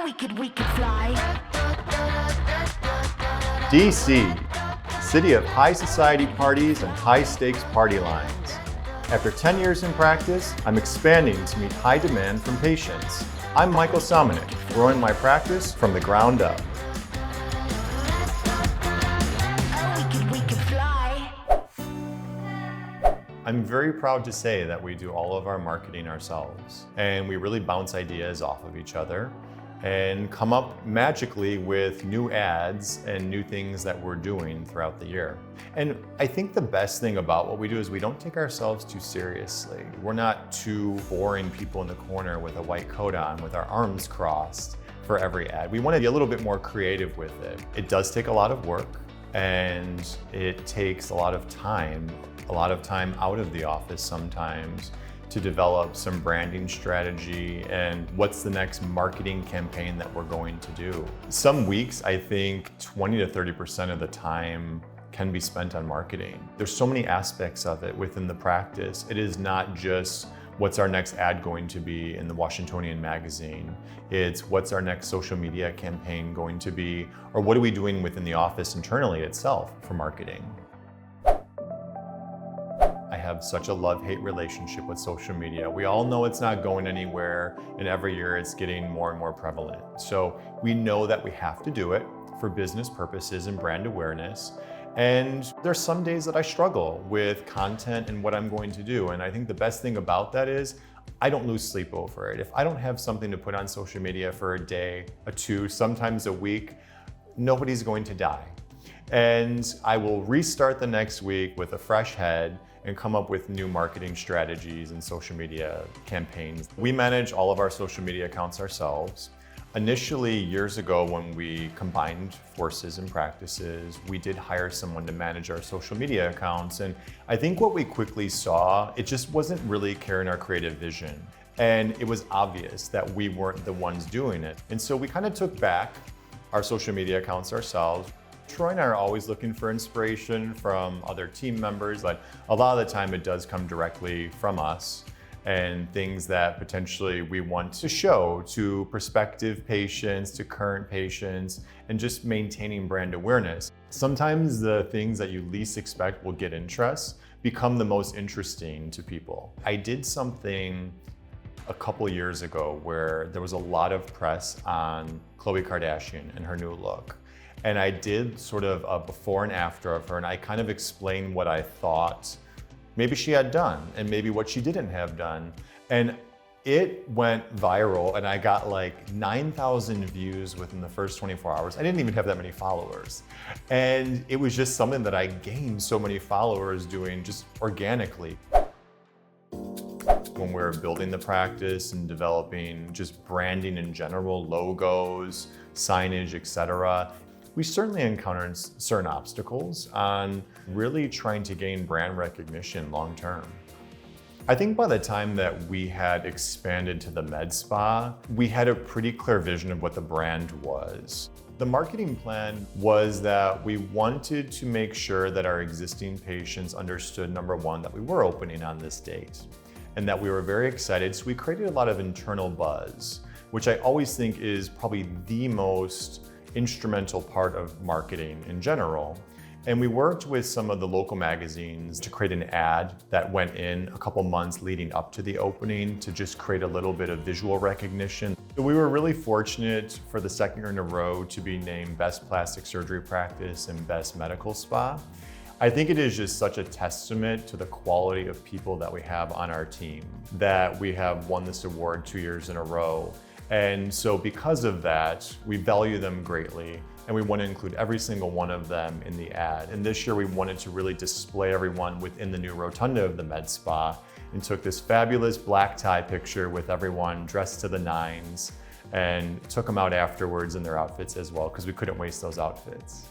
we could fly. DC, city of high society parties and high stakes party lines. After 10 years in practice, I'm expanding to meet high demand from patients. I'm Michael Somenek, growing my practice from the ground up. We could fly. I'm very proud to say that we do all of our marketing ourselves, and we really bounce ideas off of each other and come up magically with new ads and new things that we're doing throughout the year. And I think the best thing about what we do is we don't take ourselves too seriously. We're not two boring people in the corner with a white coat on with our arms crossed for every ad. We want to be a little bit more creative with it. It does take a lot of work, and it takes a lot of time out of the office sometimes to develop some branding strategy and what's the next marketing campaign that we're going to do. Some weeks, I think 20 to 30% of the time can be spent on marketing. There's so many aspects of it within the practice. It is not just what's our next ad going to be in the Washingtonian magazine. It's what's our next social media campaign going to be, or what are we doing within the office internally itself for marketing. I have such a love-hate relationship with social media. We all know it's not going anywhere, and every year it's getting more and more prevalent. So we know that we have to do it for business purposes and brand awareness. And there's some days that I struggle with content and what I'm going to do. And I think the best thing about that is I don't lose sleep over it. If I don't have something to put on social media for a day, a two, sometimes a week, nobody's going to die. And I will restart the next week with a fresh head and come up with new marketing strategies and social media campaigns. We manage all of our social media accounts ourselves. Initially, years ago, when we combined forces and practices, we did hire someone to manage our social media accounts. And I think what we quickly saw, it just wasn't really carrying our creative vision. And it was obvious that we weren't the ones doing it. And so we kind of took back our social media accounts ourselves. Troy and I are always looking for inspiration from other team members, but a lot of the time it does come directly from us and things that potentially we want to show to prospective patients, to current patients, and just maintaining brand awareness. Sometimes the things that you least expect will get interest become the most interesting to people. I did something a couple years ago where there was a lot of press on Khloe Kardashian and her new look. And I did sort of a before and after of her, and I kind of explained what I thought maybe she had done and maybe what she didn't have done. And it went viral, and I got like 9,000 views within the first 24 hours. I didn't even have that many followers. And it was just something that I gained so many followers doing just organically. When we're building the practice and developing just branding in general, logos, signage, etc., we certainly encountered certain obstacles on really trying to gain brand recognition long term. I think by the time that we had expanded to the med spa, we had a pretty clear vision of what the brand was. The marketing plan was that we wanted to make sure that our existing patients understood, number one, that we were opening on this date and that we were very excited. So we created a lot of internal buzz, which I always think is probably the most instrumental part of marketing in general. And we worked with some of the local magazines to create an ad that went in a couple months leading up to the opening to just create a little bit of visual recognition. So we were really fortunate for the second year in a row to be named Best Plastic Surgery Practice and Best Medical Spa. I think it is just such a testament to the quality of people that we have on our team that we have won this award 2 years in a row. And so because of that, we value them greatly, and we want to include every single one of them in the ad. And this year we wanted to really display everyone within the new rotunda of the med spa and took this fabulous black tie picture with everyone dressed to the nines and took them out afterwards in their outfits as well, because we couldn't waste those outfits.